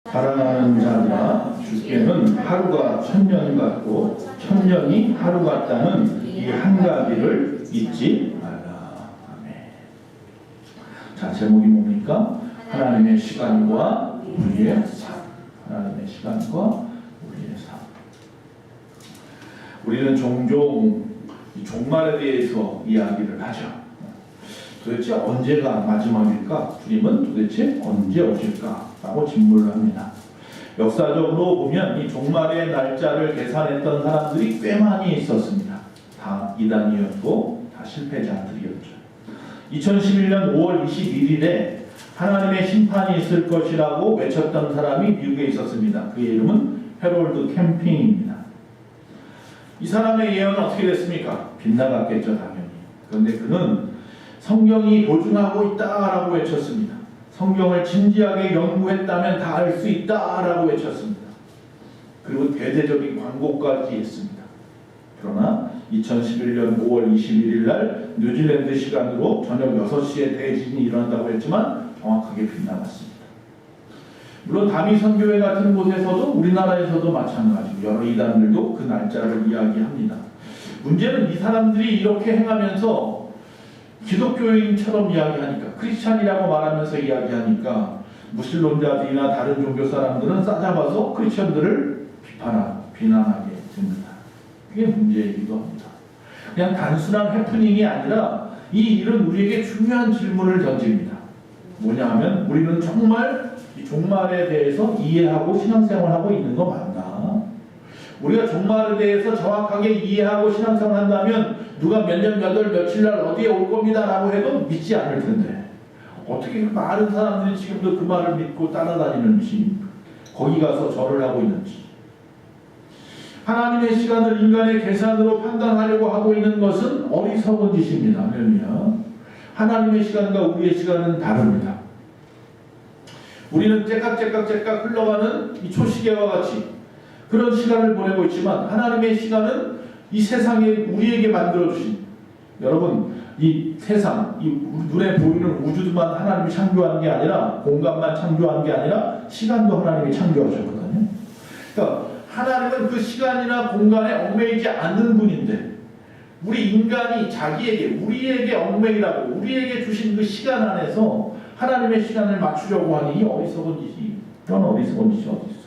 사랑하는 자들아, 주께는 하루가 천년 같고 천년이 하루 같다는 이 한가지를 잊지 말라. 아멘. 자, 제목이 뭡니까? 하나님의 시간과 우리의 삶. 하나님의 시간과 우리의 삶. 우리는 종종 이 종말에 대해서 이야기를 하죠. 도대체 언제가 마지막일까? 주님은 도대체 언제 오실까? 라고 질문을 합니다. 역사적으로 보면 이 종말의 날짜를 계산했던 사람들이 꽤 많이 있었습니다. 다 이단이었고 다 실패자들이었죠. 2011년 5월 21일에 하나님의 심판이 있을 것이라고 외쳤던 사람이 미국에 있었습니다. 그의 이름은 해롤드 캠핑입니다. 이 사람의 예언은 어떻게 됐습니까? 빗나갔겠죠, 당연히. 그런데 그는 성경이 보증하고 있다라고 외쳤습니다. 성경을 진지하게 연구했다면 다 알 수 있다라고 외쳤습니다. 그리고 대대적인 광고까지 했습니다. 그러나 2011년 5월 21일 날 뉴질랜드 시간으로 저녁 6시에 대지진이 일어난다고 했지만 정확하게 빗나갔습니다. 물론 다미 선교회 같은 곳에서도 우리나라에서도 마찬가지고 여러 이단들도 그 날짜를 이야기합니다. 문제는 이 사람들이 이렇게 행하면서 기독교인처럼 이야기하니까, 크리스찬이라고 말하면서 이야기하니까 무신론자들이나 다른 종교 사람들은 싸잡아서 크리스천들을 비난하게 됩니다. 그게 문제이기도 합니다. 그냥 단순한 해프닝이 아니라 이 일은 우리에게 중요한 질문을 던집니다. 뭐냐 하면 우리는 정말 이 종말에 대해서 이해하고 신앙생활하고 있는 거 맞나? 우리가 종말에 대해서 정확하게 이해하고 신앙생활 한다면 누가 몇 년, 몇 월, 며칠 날 어디에 올 겁니다 라고 해도 믿지 않을 텐데 어떻게 많은 사람들이 지금도 그 말을 믿고 따라다니는지, 거기 가서 절을 하고 있는지. 하나님의 시간을 인간의 계산으로 판단하려고 하고 있는 것은 어리석은 짓입니다. 왜냐? 하나님의 시간과 우리의 시간은 다릅니다. 우리는 째깍째깍 흘러가는 이 초시계와 같이 그런 시간을 보내고 있지만 하나님의 시간은 이 세상에 우리에게 만들어주신, 여러분 이 세상, 이 눈에 보이는 우주만 하나님이 창조한 게 아니라, 공간만 창조한 게 아니라 시간도 하나님이 창조하셨거든요. 그러니까 하나님은 그 시간이나 공간에 얽매이지 않는 분인데 우리 인간이 자기에게, 우리에게 얽매이라고 우리에게 주신 그 시간 안에서 하나님의 시간을 맞추려고 하니 이 어리석은 짓이, 그런 어리석은 짓이 어디 있어요?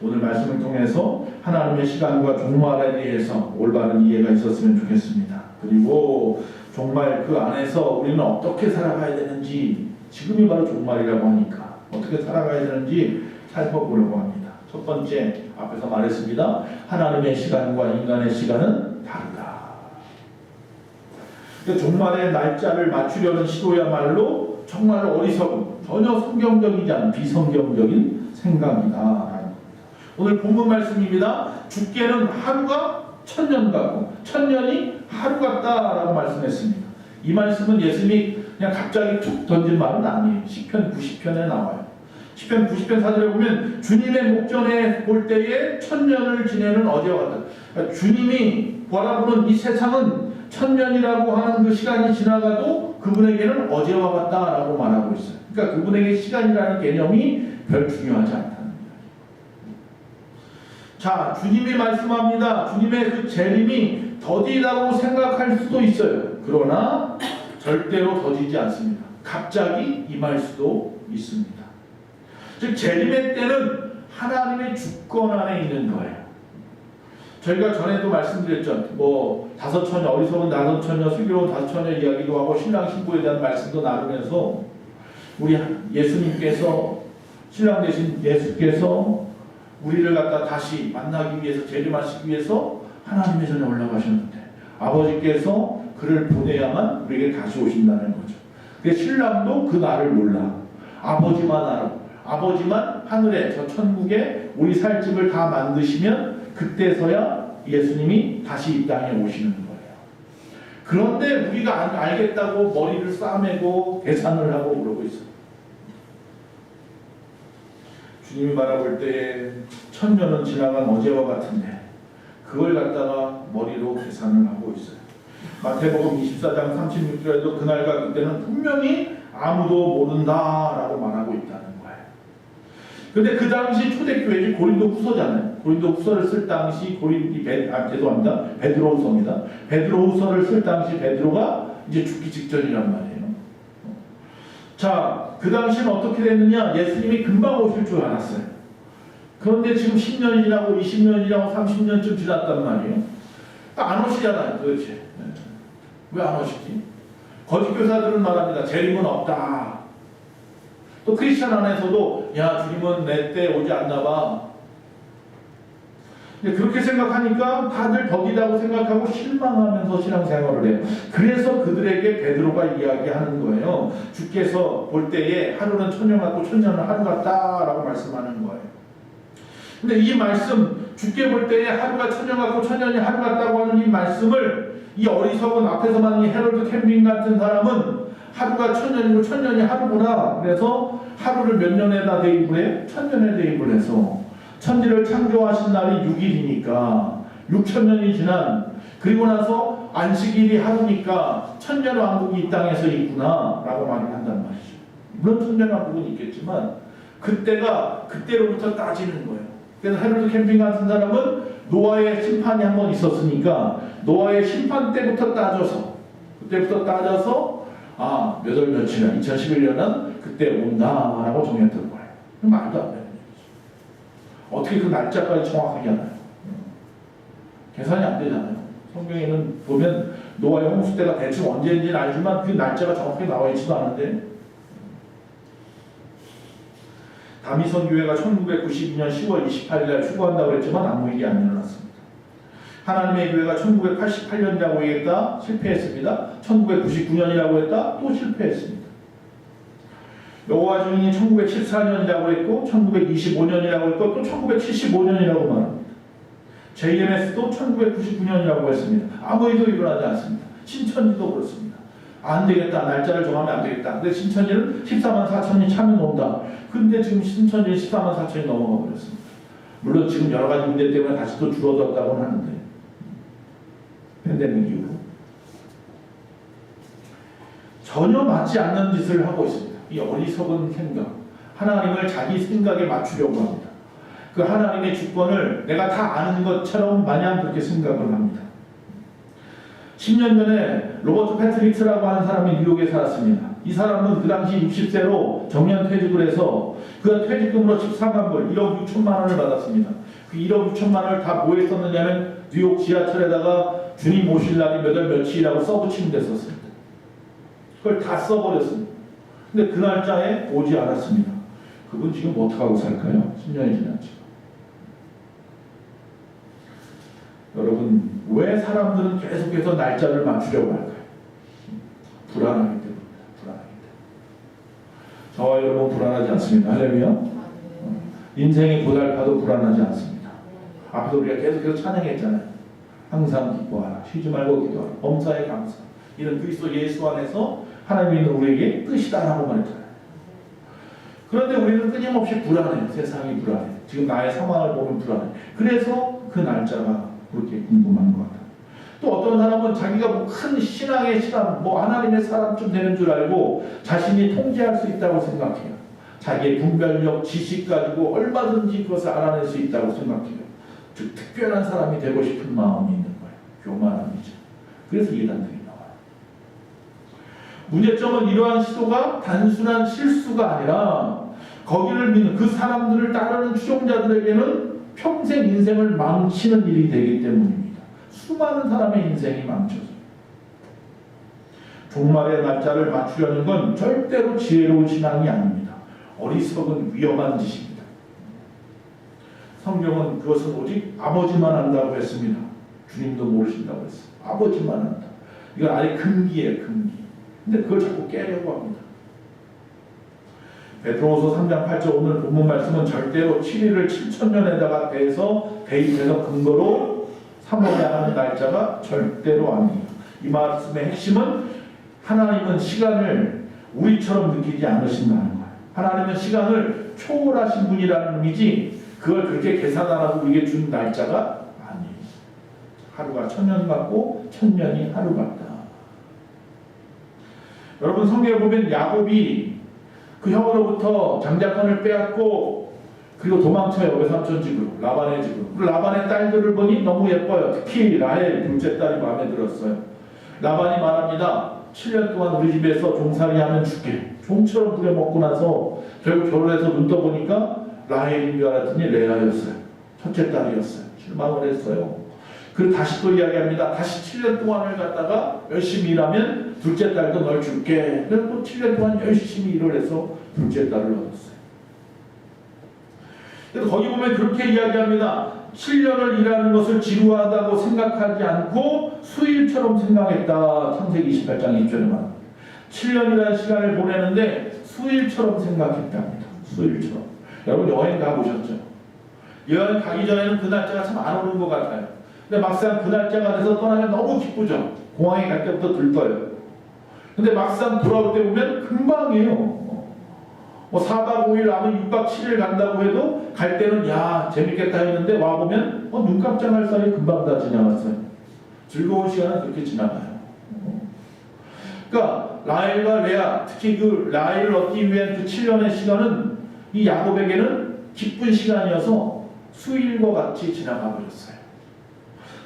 오늘 말씀을 통해서 하나님의 시간과 종말에 대해서 올바른 이해가 있었으면 좋겠습니다. 그리고 종말 그 안에서 우리는 어떻게 살아가야 되는지, 지금이 바로 종말이라고 하니까 어떻게 살아가야 되는지 살펴보려고 합니다. 첫 번째, 앞에서 말했습니다. 하나님의 시간과 인간의 시간은 다르다. 그러니까 종말의 날짜를 맞추려는 시도야말로 정말로 어리석은, 전혀 성경적이지 않은 비성경적인 생각이다. 오늘 본문 말씀입니다. 주께는 하루가 천년 같고 천년이 하루 같다라고 말씀했습니다. 이 말씀은 예수님이 그냥 갑자기 툭 던진 말은 아니에요. 시편 90편에 나와요. 시편 90편 4절에 보면 주님의 목전에 볼 때에 천년을 지내는 어제와 같다. 그러니까 주님이 바라보는 이 세상은 천년이라고 하는 그 시간이 지나가도 그분에게는 어제와 같다라고 말하고 있어요. 그러니까 그분에게 시간이라는 개념이 별 중요하지 않다. 자, 주님이 말씀합니다. 주님의 그 재림이 더디다고 생각할 수도 있어요. 그러나 절대로 더디지 않습니다. 갑자기 임할 수도 있습니다. 즉 재림의 때는 하나님의 주권 안에 있는 거예요. 저희가 전에도 말씀드렸죠. 다섯 처녀, 어리석은 다섯 처녀, 슬기로운 다섯 처녀 이야기도 하고 신랑 신부에 대한 말씀도 나누면서 우리 예수님께서, 신랑 되신 예수께서 우리를 갖다 다시 만나기 위해서, 재림하시기 위해서 하나님의 전에 올라가셨는데 아버지께서 그를 보내야만 우리에게 다시 오신다는 거죠. 근데 신랑도 그 날을 몰라. 아버지만 알아. 아버지만 하늘에 저 천국에 우리 살 집을 다 만드시면 그때서야 예수님이 다시 이 땅에 오시는 거예요. 그런데 우리가 알겠다고 머리를 싸매고 계산을 하고 그러고 있어요. 주님이 바라볼 때에 천년은 지나간 어제와 같은데 그걸 갖다가 머리로 계산을 하고 있어요. 마태복음 24장 36절에도 그날과 그때는 분명히 아무도 모른다라고 말하고 있다는 거예요. 근데 그 당시 초대교회지 고린도 후서잖아요. 고린도 후서를 쓸 당시 죄송합니다. 베드로 후서입니다. 베드로 후서를 쓸 당시 베드로가 이제 죽기 직전이란 말이에요. 자, 그 당시는 어떻게 됐느냐? 예수님이 금방 오실 줄 알았어요. 그런데 지금 10년이 지나고 20년이 지나고 30년쯤 지났단 말이에요. 안 오시잖아요, 도대체. 왜 안 오시지? 거짓 교사들은 말합니다. 재림은 없다. 또 크리스천 안에서도 야, 주님은 내 때 오지 않나 봐. 그렇게 생각하니까 다들 덕이라고 생각하고 실망하면서 신앙생활을 해요. 그래서 그들에게 베드로가 이야기하는 거예요. 주께서 볼 때에 하루는 천년 같고 천년은 하루 같다라고 말씀하는 거예요. 근데 이 말씀, 주께 볼 때에 하루가 천년 같고 천년이 하루 같다고 하는 이 말씀을 이 어리석은 앞에서만 이 헤럴드 캠핑 같은 사람은 하루가 천년이고 천년이 하루구나. 그래서 하루를 몇 년에다 대입을 해요? 천년에 대입을 해서 천지를 창조하신 날이 6일이니까 6천년이 지난, 그리고 나서 안식일이 하루니까 천년왕국이 이 땅에서 있구나 라고 말을 한단 말이죠. 물론 천년왕국은 있겠지만 그때가 그때로부터 따지는 거예요. 그래서 헤럴드 캠핑 같은 사람은 노아의 심판이 한 번 있었으니까 노아의 심판 때부터 따져서 그때부터 따져서 몇 월 며칠이야 2011년은 그때 온다라고 정했던 거예요. 말도 안 돼요. 어떻게 그 날짜까지 정확하게 하나요? 계산이 안 되잖아요. 성경에는 보면 노아의 홍수 때가 대충 언제인지는 알지만 그 날짜가 정확하게 나와 있지도 않은데, 다미선 교회가 1992년 10월 28일에 추구한다고 했지만 아무 일이 안 일어났습니다. 하나님의 교회가 1988년이라고 얘기했다, 실패했습니다. 1999년이라고 했다, 또 실패했습니다. 여호와 증인이 1974년이라고 했고 1925년이라고 했고 또 1975년이라고 말합니다. JMS도 1999년이라고 했습니다. 아무 일도 일어나지 않습니다. 신천지도 그렇습니다. 안 되겠다. 날짜를 정하면 안 되겠다. 근데 신천지는 14만 4천이 차면 온다. 근데 지금 신천지는 14만 4천이 넘어가 버렸습니다. 물론 지금 여러 가지 문제 때문에 다시 또 줄어들었다고 하는데, 팬데믹 이후로 전혀 맞지 않는 짓을 하고 있습니다. 이 어리석은 생각, 하나님을 자기 생각에 맞추려고 합니다. 그 하나님의 주권을 내가 다 아는 것처럼 마냥 그렇게 생각을 합니다. 10년 전에 로버트 패트릭스라고 하는 사람이 뉴욕에 살았습니다. 이 사람은 그 당시 60세로 정년 퇴직을 해서 그 퇴직금으로 13만 불, 1억 6천만 원을 받았습니다. 그 1억 6천만 원을 다 뭐에 썼느냐면 뉴욕 지하철에다가 주님 오실 날이 몇 월 며칠이라고 써붙이는 데 썼습니다. 그걸 다 써버렸습니다. 근데 그 날짜에 오지 않았습니다. 그분 지금 어떡하고 살까요? 10년이 지났죠. 여러분, 왜 사람들은 계속해서 날짜를 맞추려고 할까요? 불안하기 때문입니다. 불안하기 때문에. 저와 여러분 불안하지 않습니다. 할렐루야. 인생이 고달파도 불안하지 않습니다. 앞에서 우리가 계속해서 찬양했잖아요. 항상 기뻐하라. 쉬지 말고 기도하라. 범사에 감사. 이는 그리스도 예수 안에서 하나님이 있는 우리에게 뜻이다라고 말했잖아요. 그런데 우리는 끊임없이 불안해요. 세상이 불안해. 지금 나의 상황을 보면 불안해. 그래서 그 날짜가 그렇게 궁금한 것 같아요. 또 어떤 사람은 자기가 뭐 큰 신앙의 사람, 뭐 하나님의 사람쯤 되는 줄 알고 자신이 통제할 수 있다고 생각해요. 자기의 분별력, 지식 가지고 얼마든지 그것을 알아낼 수 있다고 생각해요. 즉 특별한 사람이 되고 싶은 마음이 있는 거예요. 교만함이죠. 그래서 이단들이 나와요. 문제점은 이러한 시도가 단순한 실수가 아니라 거기를 믿는 그 사람들을 따르는 추종자들에게는 평생 인생을 망치는 일이 되기 때문입니다. 수많은 사람의 인생이 망쳐져요. 종말의 날짜를 맞추려는 건 절대로 지혜로운 신앙이 아닙니다. 어리석은 위험한 짓입니다. 성경은 그것은 오직 아버지만 안다고 했습니다. 주님도 모르신다고 했어요. 아버지만 안다. 이건 아예 금기예요, 금기. 근데 그걸 자꾸 깨려고 합니다. 베드로후서 3장 8절 오늘 본문 말씀은 절대로 7일을 7천년에다가 대입해서 근거로 삼아야 하는 날짜가 절대로 아니에요. 이 말씀의 핵심은 하나님은 시간을 우리처럼 느끼지 않으신다는 거예요. 하나님은 시간을 초월하신 분이라는 의미지 그걸 그렇게 계산하라고 우리에게 준 날짜가 아니에요. 하루가 천년 같고 천년이 하루 같다. 여러분 성경에 보면 야곱이 그 형으로부터 장자권을 빼앗고 그리고 도망쳐요. 외삼촌 집으로, 라반의 집으로. 라반의 딸들을 보니 너무 예뻐요. 특히 라헬 둘째 딸이 마음에 들었어요. 라반이 말합니다. 7년 동안 우리 집에서 종살이 하면 죽게. 종처럼 부려먹고 나서 결국 결혼해서 눈 떠보니까 라헬인 줄 알았더니 레아였어요. 첫째 딸이었어요. 실망을 했어요. 그리고 다시 또 이야기합니다. 다시 7년 동안을 갖다가 열심히 일하면 둘째 딸도 널 줄게. 그래서 또 7년 동안 열심히 일을 해서 둘째 딸을 얻었어요. 그래서 거기 보면 그렇게 이야기합니다. 7년을 일하는 것을 지루하다고 생각하지 않고 수일처럼 생각했다. 창세기 28장 1절에 말합니다. 7년이라는 시간을 보내는데 수일처럼 생각했답니다. 수일처럼. 여러분 여행 가보셨죠? 여행 가기 전에는 그 날짜가 참 안 오는 것 같아요. 근데 막상 그 날짜가 돼서 떠나면 너무 기쁘죠. 공항에 갈 때부터 들떠요. 근데 막상 돌아올 때 보면 금방이에요. 4박 5일 남은 6박 7일 간다고 해도 갈 때는 야 재밌겠다 했는데 와보면 눈 깜짝할 사이에 금방 다 지나갔어요. 즐거운 시간은 그렇게 지나가요. 그러니까 라헬과 레아, 특히 그 라헬을 얻기 위한 그 7년의 시간은 이 야곱에게는 기쁜 시간이어서 수일과 같이 지나가 버렸어요.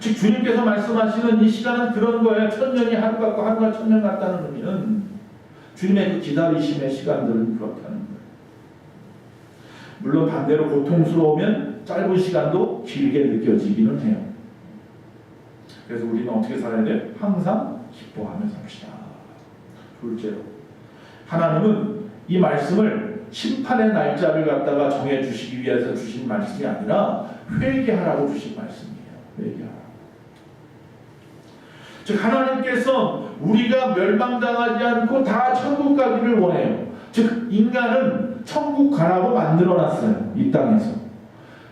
즉 주님께서 말씀하시는 이 시간은 그런 거예요. 천년이 하루 같고 하루가 천년 같다는 의미는 주님의 그 기다리심의 시간들은 그렇다는 거예요. 물론 반대로 고통스러우면 짧은 시간도 길게 느껴지기는 해요. 그래서 우리는 어떻게 살아야 돼요? 항상 기뻐하며 삽시다. 둘째로, 하나님은 이 말씀을 심판의 날짜를 갖다가 정해주시기 위해서 주신 말씀이 아니라 회개하라고 주신 말씀이에요. 회개하라. 즉 하나님께서 우리가 멸망당하지 않고 다 천국 가기를 원해요. 즉 인간은 천국 가라고 만들어놨어요. 이 땅에서.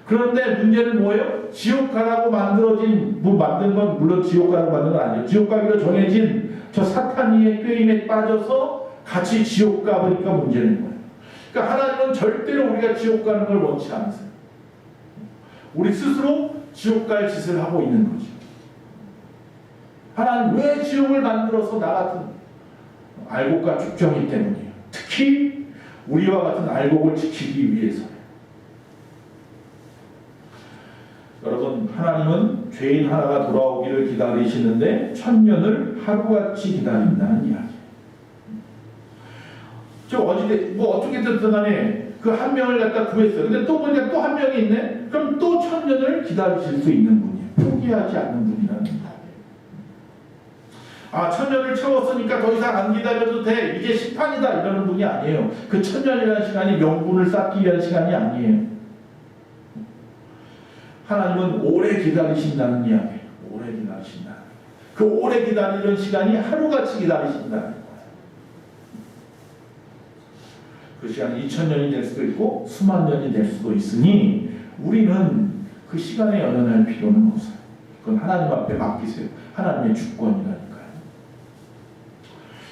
그런데 문제는 뭐예요? 지옥 가라고 만든 건 물론 지옥 가라고 만든 건 아니에요. 지옥 가기로 정해진 저 사탄이의 꾀임에 빠져서 같이 지옥 가버리니까 문제는 거예요. 그러니까 하나님은 절대로 우리가 지옥 가는 걸 원치 않으세요. 우리 스스로 지옥 갈 짓을 하고 있는 거죠. 하나님 왜 지옥을 만들어서 나 같은 알곡과 죽정이 때문이에요. 특히 우리와 같은 알곡을 지키기 위해서요. 여러분 하나님은 죄인 하나가 돌아오기를 기다리시는데 천년을 하루같이 기다린다는 이야기. 저 어떻게든 간에 그 한 명을 갖다 구했어요. 근데 또 보니까 또 한 명이 있네. 그럼 또 천년을 기다리실 수 있는 분이에요. 포기하지 않는 분이라는 거예요. 천년을 채웠으니까 더 이상 안 기다려도 돼. 이게 심판이다. 이러는 분이 아니에요. 그 천년이라는 시간이 명분을 쌓기 위한 시간이 아니에요. 하나님은 오래 기다리신다는 이야기예요. 오래 기다리신다. 그 오래 기다리는 시간이 하루같이 기다리신다는 거예요. 그 시간이 2000년이 될 수도 있고 수만 년이 될 수도 있으니 우리는 그 시간에 연연할 필요는 없어요. 그건 하나님 앞에 맡기세요. 하나님의 주권이라니까요.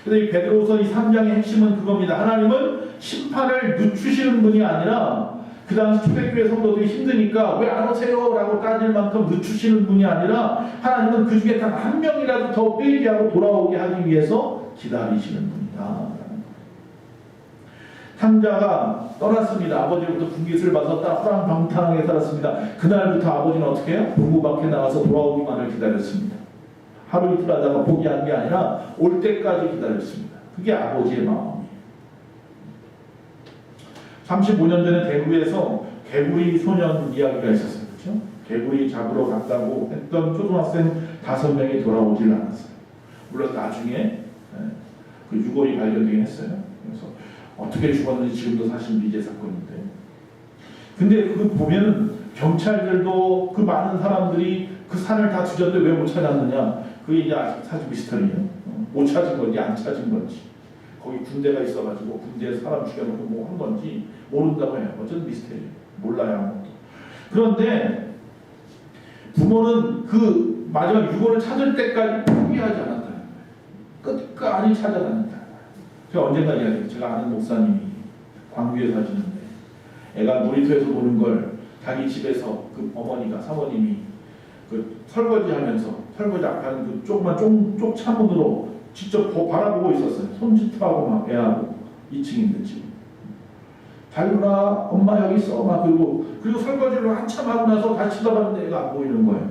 그런데 이 베드로후서 이 3장의 핵심은 그겁니다. 하나님은 심판을 늦추시는 분이 아니라 그 당시 초대교회 성도들이 힘드니까 왜 안 오세요? 라고 따질 만큼 늦추시는 분이 아니라 하나님은 그 중에 단 한 명이라도 더 회개하고 돌아오게 하기 위해서 기다리시는 분이다. 탕자가 떠났습니다. 아버지로부터 분깃을 받았다. 호랑방탕하게 살았습니다. 그날부터 아버지는 어떻게 해요? 동무 밖에 나가서 돌아오기만을 기다렸습니다. 하루 이틀 하다가 포기한 게 아니라 올 때까지 기다렸습니다. 그게 아버지의 마음이에요. 35년 전에 대구에서 개구리 소년 이야기가 있었어요. 그렇죠? 개구리 잡으러 갔다고 했던 초등학생 5명이 돌아오질 않았어요. 물론 나중에 그 유골이 발견되긴 했어요. 그래서 어떻게 죽었는지 지금도 사실 미제 사건인데. 근데 그거 보면 경찰들도 그 많은 사람들이 그 산을 다 뒤졌는데 왜 못 찾았느냐? 그게 이제 아직 사실 미스터리예요. 못 찾은 건지 안 찾은 건지. 거기 군대가 있어가지고 군대에서 사람 죽여놓고 뭐 한 건지 모른다고 해요. 어쨌든 미스터리예요. 몰라요 아무것도. 그런데 부모는 그 마지막 유골을 찾을 때까지 포기하지 않았다는 거예요. 끝까지 찾아다녔다. 제가 언젠가 이야기해요. 제가 아는 목사님이 광주에 사시는데 애가 놀이터에서 노는 걸 자기 집에서 그 어머니가 사모님이 그 설거지하면서 설거지 앞에 하는 그 조그만 쪽 창문으로 직접 바라보고 있었어요. 손짓하고 막 애하고 2층인데 지금 달구나 엄마 여기 있어 막 그리고 설거지를 한참 하고 나서 다시 쳐다봤는데 애가 안 보이는 거예요.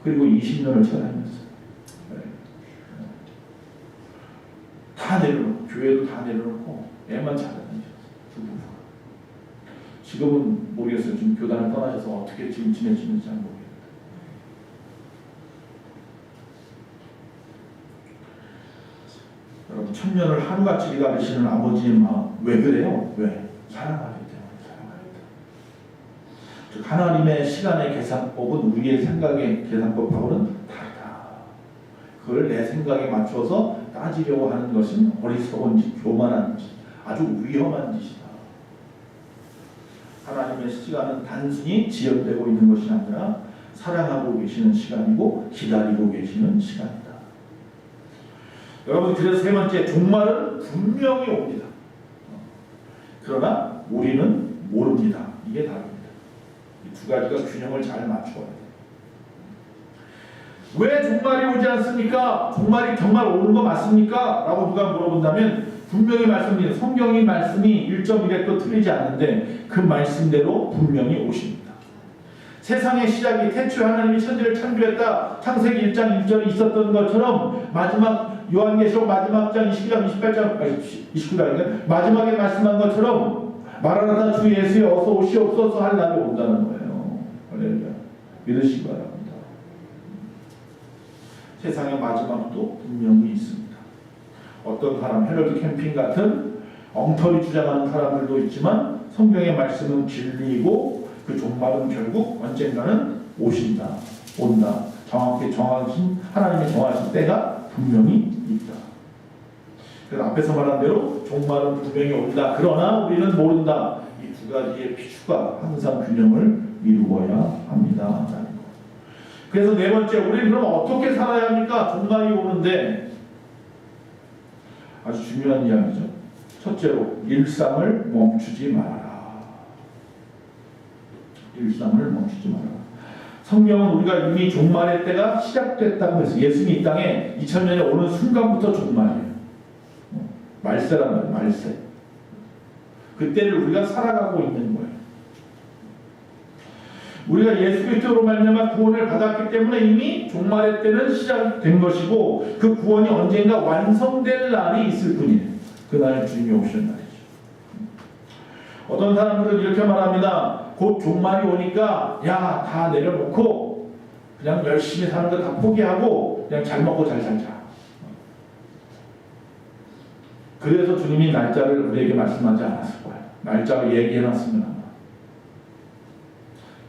그리고 20년을 쳐다니면서 다 내려놓고 교회도 다 내려놓고 애만 찾아다니셨어요. 두 부부가. 지금은 모르겠어요. 지금 교단을 떠나셔서 어떻게 지금 지내시는지 잘 모르겠어요. 여러분, 천년을 하루같이 기다리시는 아버지의 마음, 왜 그래요? 왜? 사랑하기 때문에. 즉 하나님의 시간의 계산법은 우리의 생각의 계산법하고는 다르다. 그걸 내 생각에 맞춰서 따지려고 하는 것은 어리석은 짓, 교만한 짓, 아주 위험한 짓이다. 하나님의 시간은 단순히 지연되고 있는 것이 아니라 사랑하고 계시는 시간이고 기다리고 계시는 시간이다. 여러분, 그래서 세 번째, 종말은 분명히 옵니다. 그러나 우리는 모릅니다. 이게 다릅니다. 이 두 가지가 균형을 잘 맞춰야 돼요. 왜 종말이 오지 않습니까? 종말이 정말 오는 거 맞습니까? 라고 누가 물어본다면 분명히 말씀드립니다. 성경의 말씀이 1.1획도 틀리지 않는데 그 말씀대로 분명히 오십니다. 세상의 시작이 태초에 하나님이 천지를 창조했다. 창세기 1장 1절이 있었던 것처럼 마지막 요한계시록 마지막 장 29장 29장인가 마지막에 말씀한 것처럼 마라나다 주 예수여 어서 오시옵소서 할 날이 온다는 거예요. 할렐루야. 믿으시기 바랍니다. 세상의 마지막도 분명히 있습니다. 어떤 사람, 헤럴드 캠핑 같은 엉터리 주장하는 사람들도 있지만 성경의 말씀은 진리이고 그 종말은 결국 언젠가는 오신다, 온다. 정확히 정하신 하나님의 정하신 때가 분명히 있다. 그래서 앞에서 말한 대로 종말은 분명히 온다. 그러나 우리는 모른다. 이 두 가지의 비추가 항상 균형을 이루어야 합니다. 그래서 네 번째, 우리는 그럼 어떻게 살아야 합니까? 종말이 오는데 아주 중요한 이야기죠. 첫째로 일상을 멈추지 말아라. 일상을 멈추지 말아라. 성경은 우리가 이미 종말의 때가 시작됐다고 해서 예수님이 이 땅에 2000년에 오는 순간부터 종말이에요. 말세란 말이에요. 말세. 그때를 우리가 살아가고 있는 거예요. 우리가 예수 그리스도로 말미암아 구원을 받았기 때문에 이미 종말의 때는 시작된 것이고 그 구원이 언젠가 완성될 날이 있을 뿐이에요. 그날 주님이 오실 날이죠. 어떤 사람들은 이렇게 말합니다. 곧 종말이 오니까 야, 다 내려놓고 그냥 열심히 사는 거 다 포기하고 그냥 잘 먹고 잘 살자. 그래서 주님이 날짜를 우리에게 말씀하지 않았을 거예요. 날짜를 얘기해놨으면 합니다.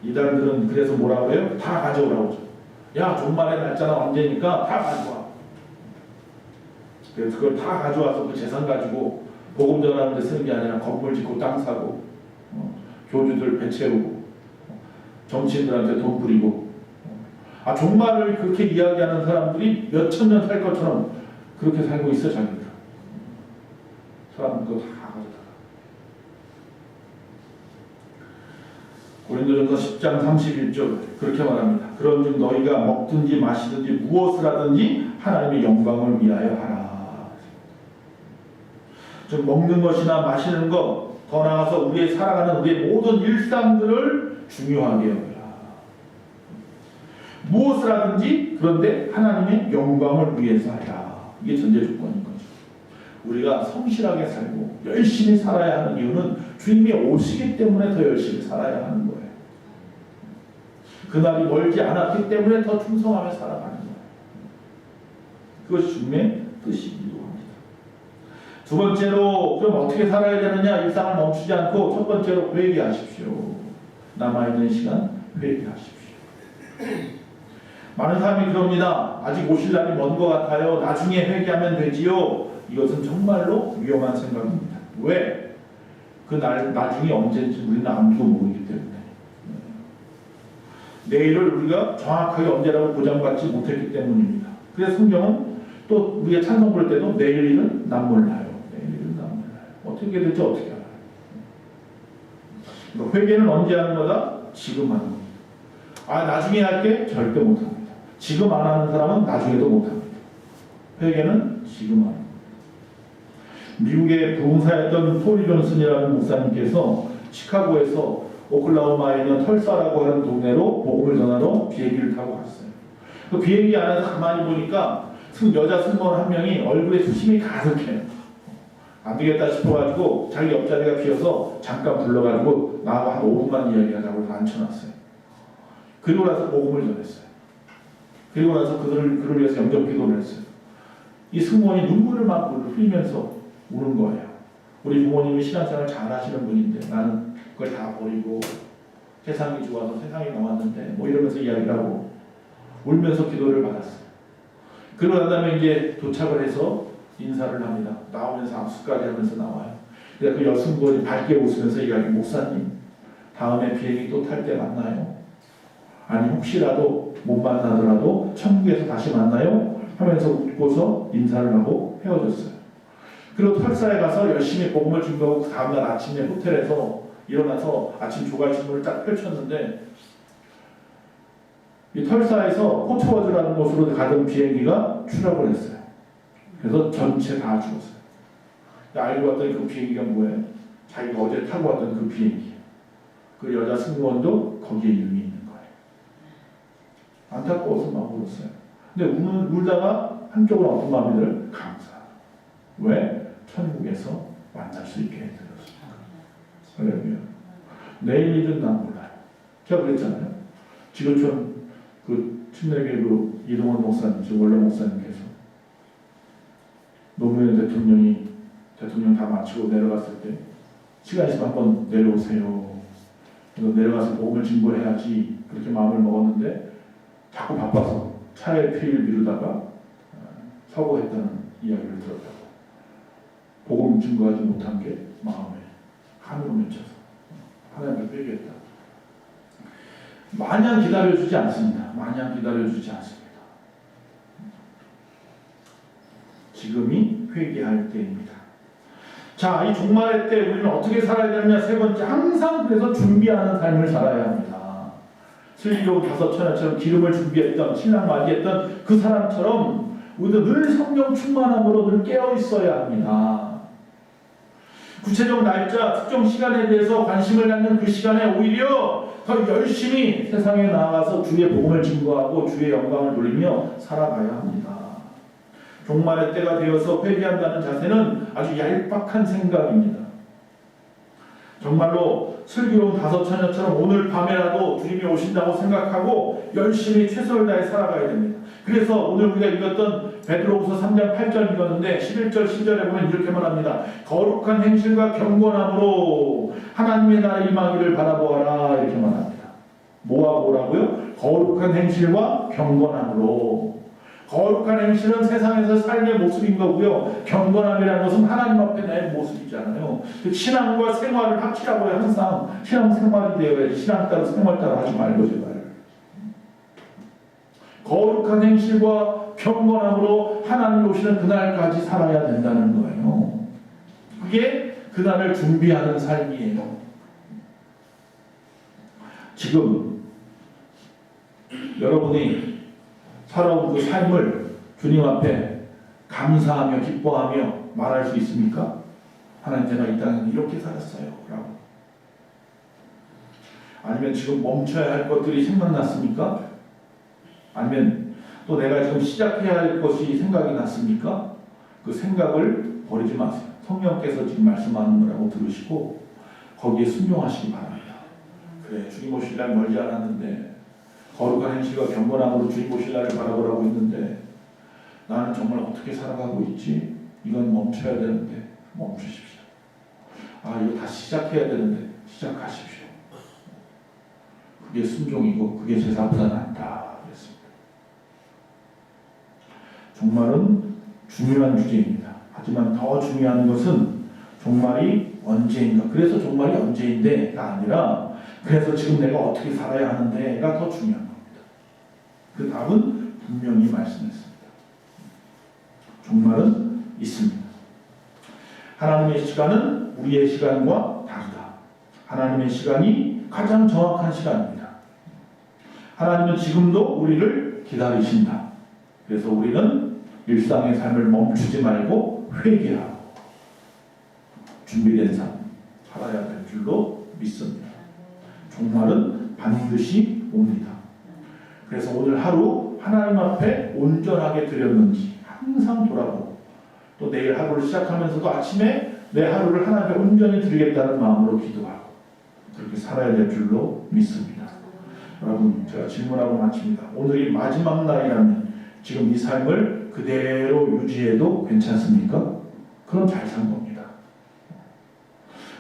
이단들은 그래서 뭐라고 해요? 다 가져오라고 하죠. 야, 종말의 날짜는 언제니까 다 가져와. 그래서 그걸 다 가져와서 그 재산 가지고 복음 전하는 데 쓰는 게 아니라 건물 짓고 땅 사고 교주들 배 채우고 정치인들한테 돈 뿌리고 종말을 그렇게 이야기하는 사람들이 몇천 년 살 것처럼 그렇게 살고 있어 자기들. 사람들 그거 다 가져다가. 고린도전서 10장 31절 그렇게 말합니다. 그런즉 너희가 먹든지 마시든지 무엇을 하든지 하나님의 영광을 위하여 하라. 즉 먹는 것이나 마시는 것, 더 나아가서 우리의 살아가는 우리의 모든 일상들을 중요하게 여겨라. 무엇을 하든지 그런데 하나님의 영광을 위해서 하라. 이게 전제 조건인 거죠. 우리가 성실하게 살고 열심히 살아야 하는 이유는 주님이 오시기 때문에 더 열심히 살아야 하는 거예요. 그날이 멀지 않았기 때문에 더 충성하며 살아가는 거예요. 그것이 주님의 뜻이기도 합니다. 두 번째로 그럼 어떻게 살아야 되느냐? 일상을 멈추지 않고 첫 번째로 회개하십시오. 남아있는 시간 회개하십시오. 많은 사람이 그럽니다. 아직 오실 날이 먼 것 같아요. 나중에 회개하면 되지요. 이것은 정말로 위험한 생각입니다. 왜? 그 날 나중이 언제인지 우리는 아무도 모르기 때문에. 내일을 우리가 정확하게 언제라고 보장받지 못했기 때문입니다. 그래서 성경은 또 우리가 찬송 부를 때도 내일 일은 난 몰라요. 내일 일은 난 몰라요. 어떻게 될지 어떻게 알아요. 그러니까 회개는 언제 하는 거다? 지금 하는 겁니다. 나중에 할게? 절대 못합니다. 지금 안 하는 사람은 나중에도 못합니다. 회개는 지금 하는 겁니다. 미국의 부흥사였던 토리 존슨이라는 목사님께서 시카고에서 오클라호마에 있는 털사라고 하는 동네로 복음을 전하러 비행기를 타고 갔어요. 그 비행기 안에서 가만히 보니까 여자 승무원 한 명이 얼굴에 수심이 가득해요. 안 되겠다 싶어가지고 자기 옆자리가 비어서 잠깐 불러가지고 나하고 한 5분만 이야기하자고 앉혀놨어요. 그리고 나서 복음을 전했어요. 그리고 나서 그를 위해서 영접 기도를 했어요. 이 승무원이 눈물을 막 흘리면서 우는 거예요. 우리 부모님이 신앙생활 잘 하시는 분인데 나는 그걸 다 버리고 세상이 좋아서 세상에 나왔는데 뭐 이러면서 이야기를 하고 울면서 기도를 받았어요. 그러고 난 다음에 이제 도착을 해서 인사를 합니다. 나오면서 악수까지 하면서 나와요. 그래서 그 여승부원이 밝게 웃으면서 이야기, 목사님 다음에 비행기 또 탈 때 만나요? 아니 혹시라도 못 만나더라도 천국에서 다시 만나요? 하면서 웃고서 인사를 하고 헤어졌어요. 그리고 털사에 가서 열심히 복음을 준비하고 그 다음날 아침에 호텔에서 일어나서 아침 조갈신문을 딱 펼쳤는데 이 털사에서 포트워즈라는 곳으로 가던 비행기가 추락을 했어요. 그래서 전체 다 죽었어요. 알고 봤더니 그 비행기가 뭐예요? 자기가 어제 타고 왔던 그 비행기. 그 여자 승무원도 거기에 이름이 있는 거예요. 안타까워서 막 울었어요. 근데 울다가 한쪽으로 어떤 마음이 들어요? 감사. 왜? 천국에서 만날 수 있게 해드렸습니다. 할렐루야. 내일이든 난 몰라요. 제가 그랬잖아요. 지구촌 그 침례교회 이동원 목사님, 저 원로 목사님께서 노무현 대통령 다 마치고 내려갔을 때 시간 있으면 한번 내려오세요. 그래서 내려가서 복음을 증거해야지 그렇게 마음을 먹었는데 자꾸 바빠서 차에 피를 미루다가 서거했다는 이야기를 들었다고. 복음 증거하지 못한 게 마음에 한으로 맺혀서 하나님을 회개했다. 마냥 기다려주지 않습니다. 마냥 기다려주지 않습니다. 지금이 회개할 때입니다. 자, 이 종말의 때 우리는 어떻게 살아야 되느냐? 세 번째, 항상 그래서 준비하는 삶을 살아야 합니다. 슬기로운 다섯 처녀처럼 기름을 준비했던, 신랑 맞이했던 그 사람처럼 우리도 늘 성령 충만함으로 늘 깨어 있어야 합니다. 구체적 날짜, 특정 시간에 대해서 관심을 갖는 그 시간에 오히려 더 열심히 세상에 나아가서 주의 복음을 증거하고 주의 영광을 누리며 살아가야 합니다. 종말의 때가 되어서 회개한다는 자세는 아주 얄팍한 생각입니다. 정말로 슬기로운 다섯 처녀처럼 오늘 밤에라도 주님이 오신다고 생각하고 열심히 최선을 다해 살아가야 됩니다. 그래서 오늘 우리가 읽었던 베드로후서 3장 8절 읽었는데 11절 10절에 보면 이렇게 말합니다. 거룩한 행실과 경건함으로 하나님의 나라 임하기를 바라보아라 이렇게 말합니다. 뭐라고요? 거룩한 행실과 경건함으로. 거룩한 행실은 세상에서 삶의 모습인 거고요. 경건함이라는 것은 하나님 앞에 내 모습이잖아요. 신앙과 생활을 합치라고요. 항상 신앙 생활이 되어야지. 신앙 따라 생활 따라 하지 말고 제발. 거룩한 행실과 경건함으로 하나님 오시는 그날까지 살아야 된다는 거예요. 그게 그날을 준비하는 삶이에요. 지금 여러분이 살아온 그 삶을 주님 앞에 감사하며 기뻐하며 말할 수 있습니까? 하나님 제가 이 땅에서 이렇게 살았어요 라고. 아니면 지금 멈춰야 할 것들이 생각났습니까? 아니면 또 내가 지금 시작해야 할 것이 생각이 났습니까? 그 생각을 버리지 마세요. 성령께서 지금 말씀하는 거라고 들으시고 거기에 순종하시기 바랍니다. 그래, 주님 오실 날 멀지 않았는데 거룩한 행실과 경건함으로 주님 오실 날을 바라보라고 했는데 나는 정말 어떻게 살아가고 있지? 이건 멈춰야 되는데 멈추십시오. 아, 이거 다시 시작해야 되는데 시작하십시오. 그게 순종이고 그게 제사보다 낫다 그랬습니다. 종말은 중요한 주제입니다. 하지만 더 중요한 것은 종말이 언제인가. 그래서 종말이 언제인데가 아니라 그래서 지금 내가 어떻게 살아야 하는데가 더 중요한 겁니다. 그 답은 분명히 말씀했습니다. 종말은 있습니다. 하나님의 시간은 우리의 시간과 다르다. 하나님의 시간이 가장 정확한 시간입니다. 하나님은 지금도 우리를 기다리신다. 그래서 우리는 일상의 삶을 멈추지 말고 회개하고 준비된 삶 살아야 될 줄로 믿습니다. 종말은 반드시 옵니다. 그래서 오늘 하루 하나님 앞에 온전하게 드렸는지 항상 돌아보고 또 내일 하루를 시작하면서도 아침에 내 하루를 하나님 앞에 온전히 드리겠다는 마음으로 기도하고 그렇게 살아야 될 줄로 믿습니다. 여러분, 제가 질문하고 마칩니다. 오늘이 마지막 날이라면 지금 이 삶을 그대로 유지해도 괜찮습니까? 그럼 잘 산 겁니다.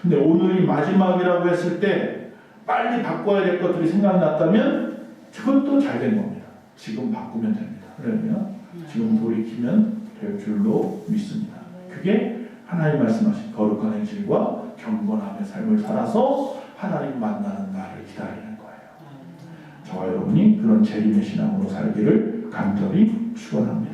근데 오늘이 마지막이라고 했을 때 빨리 바꿔야 될 것들이 생각났다면 그것도 잘 된 겁니다. 지금 바꾸면 됩니다. 그러면 지금 돌이키면 될 줄로 믿습니다. 그게 하나님 말씀하신 거룩한 행실과 경건함의 삶을 살아서 하나님 만나는 날을 기다리는 거예요. 저와 여러분이 그런 재림의 신앙으로 살기를 간절히 축원합니다.